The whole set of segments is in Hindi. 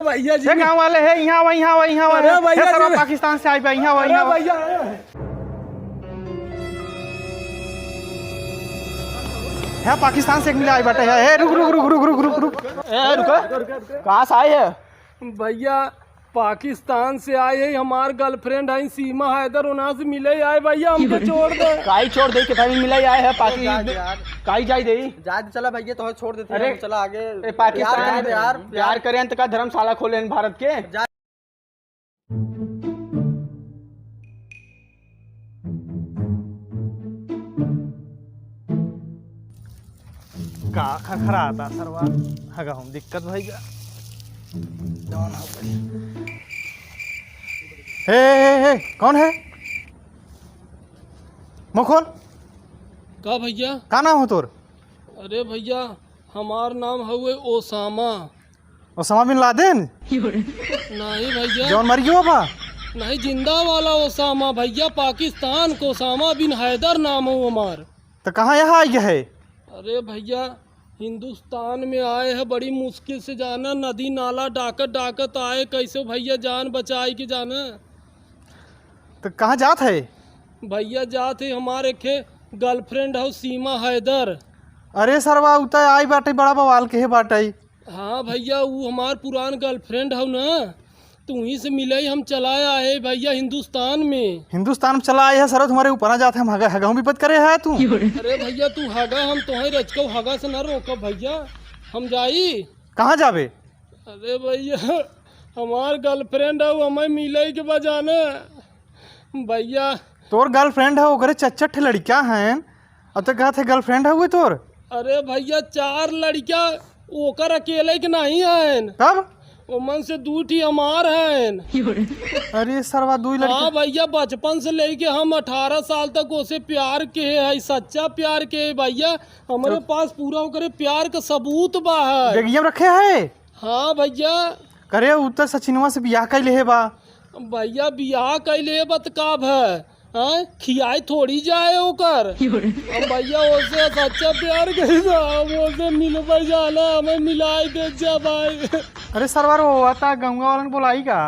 भैया जी गाँव वाले है यहाँ अरे भैया जी पाकिस्तान से आए यहाँ भैया है पाकिस्तान से एक मिला आई बेटा है रुक रुक रुक रुक रुक रुक रुक रुक कहाँ से आए है भैया पाकिस्तान से आए है हमार गर्लफ्रेंड है सीमा हैदर उना से मिले आए भैया हमको छोड़ दे काई छोड़ दे के मिला आए है पाकिस्तान काई जाई दे चला भैया तो छोड़ देते अरे चला आगे पाकिस्तान यार प्यार करें अंत का धर्मशाला खोले भारत के का खरा आता सरवा हगा हम दिक्कत भैया हे कौन है मुखोल का भैया का नाम हो तोर अरे भैया हमार नाम हुए ओसामा बिन लादेन नहीं भैया जौन मर गयो बा नहीं जिंदा वाला ओसामा भैया पाकिस्तान को ओसामा बिन हैदर नाम हो हमार तो कहाँ यहाँ आई है अरे भैया हिंदुस्तान में आए हैं बड़ी मुश्किल से जाना नदी नाला डाकत आए कैसे भैया जान बचाए के जाना तो कहाँ जात है भैया जाते हमारे के गर्लफ्रेंड हो सीमा हैदर अरे सरवा उतर आई बाटे बड़ा बवाल के है बाटे हाँ भैया वो हमार पुरान गर्लफ्रेंड हो ना तो वहीं से मिले हम चलाए आए भैया हिंदुस्तान में चला आए है सर तुम्हारे ऊपर आ जाते हम हगा विपत करे है तू अरे भैया तू हगा हम तुम्हें रचको हगा से न रोको भैया हम जाई कहाँ जावे अरे भैया हमार गर्लफ्रेंड है हमें मिले के बजाने भैया तोर गर्लफ्रेंड है ओकरे चच्चट लड़कियां हैं अब तक कहा थे गर्लफ्रेंड है हुए तोर अरे भैया 4 लड़कियां ओकर अकेले के नहीं हैं कब ओमन से 2 हमार हैं अरे सरवा 2 लड़की हाँ भैया बचपन से लेके हम 18 साल तक उसे प्यार के है सच्चा प्यार के है भैया हमारे पास पूरा ओकरे प्यार का सबूत बा है बेगियम रखे है हाँ भैया करे उत्तर सचिनवा से बियाह कैले है बा भैया बियाह कैले बतकाब है हाँ खियाई थोड़ी जाए ओकर अब भैया ओसे सच्चा प्यार कर मिलबे जाना हमें मिलाई दे जा भाई अरे सरवार आता गंगा वालन बोलाई का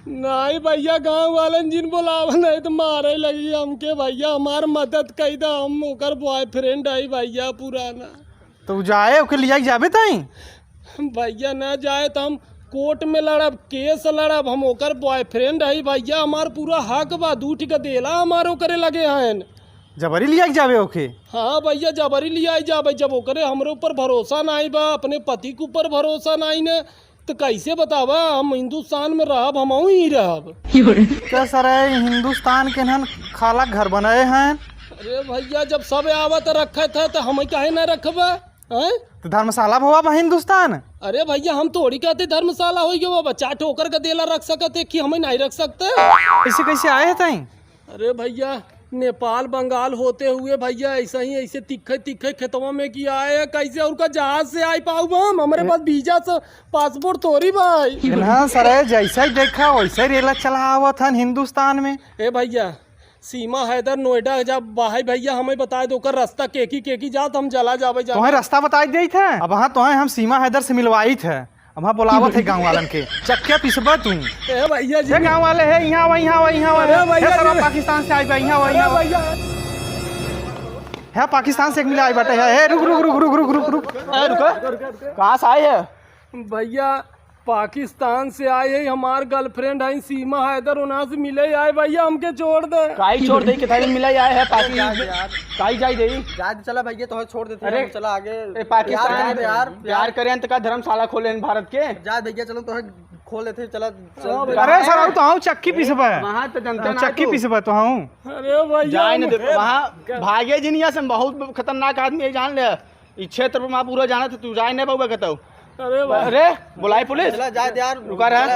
नहीं भैया गांव वालन जिन बोलावा नहीं तो मारे लगी हमके भैया हमार मदद कई दा हम ओकर बॉयफ्रेंड है भैया पुराना तो जाए ओके लिया जाबे ताई भैया ना जाए तो हम कोर्ट में लड़ब केस लड़ब हम ओकर बॉयफ्रेंड है भैया हमार पूरा हक बा 2 का देला हमारो करे लगे हैं जबरी लिया जावे ओके हाँ भैया जबरी लिया जाबे जब ओकरे हमरे ऊपर भरोसा नहीं बा अपने पति के ऊपर भरोसा नहीं ने तो कैसे बतावा हम हिंदुस्तान में रहब हम ही रहब क्या सर हिंदुस्तान के नन खाला घर बनाए हैं अरे भैया जब सब आवत रखे थे तो हम काहे न रखबा तो धर्मशाला हुआ बा हिंदुस्तान अरे भैया हम थोड़ी कहते धर्मशाला हो गया बच्चा ठोकर का देला रख सकते कि हमें नहीं रख सकते ऐसे कैसे आए हैं ताई अरे भैया नेपाल बंगाल होते हुए भैया ऐसा ही ऐसे तिखे खेतों में किया है कैसे और का जहाज से आई पाऊ हम हमारे पास वीजा से पासपोर्ट थोड़ी भाई हाँ सर जैसा ही देखा वैसे ही रेला चला हुआ था हिंदुस्तान में ए भैया सीमा हैदर नोएडा जब बाहर भैया हमें बताए दो कर रास्ता केकी जात हम जला जावे तुम्हें रास्ता बताई दी थे अब हाँ तुम्हें हम सीमा हैदर से मिलवाई थे अब हाँ बुलावत है गाँव वालन के चक्के पिसबा तुम ए भैया जी गाँव वाले है यहाँ पाकिस्तान से आई यहाँ है पाकिस्तान से एक मिला आई बाटे है रुक रुक रुक रुक रुक रुक रुक कहाँ से आए है भैया पाकिस्तान से आए है हमार गर्लफ्रेंड है सीमा हैदर उना से मिले आए भैया हमके छोड़ दे काई छोड़ दे के मिला आए है पाकिस्तान काई जाई दे चला भैया तो छोड़ देते अरे चला आगे पाकिस्तान यार प्यार करें अंत का धर्मशाला खोले भारत के जा भैया चलो तो खोल देते चला अरे सर तो हूँ चक्की पिसबा वहाँ तो जनता चक्की पिसबा तो हूँ अरे भैया जाए न वहाँ भागे जिनिया से बहुत खतरनाक आदमी जान ले इस क्षेत्र में पूरा जाना था तू जाए नहीं पाऊंगा कहता अरे बुलाई पुलिस जा यार रुका रहा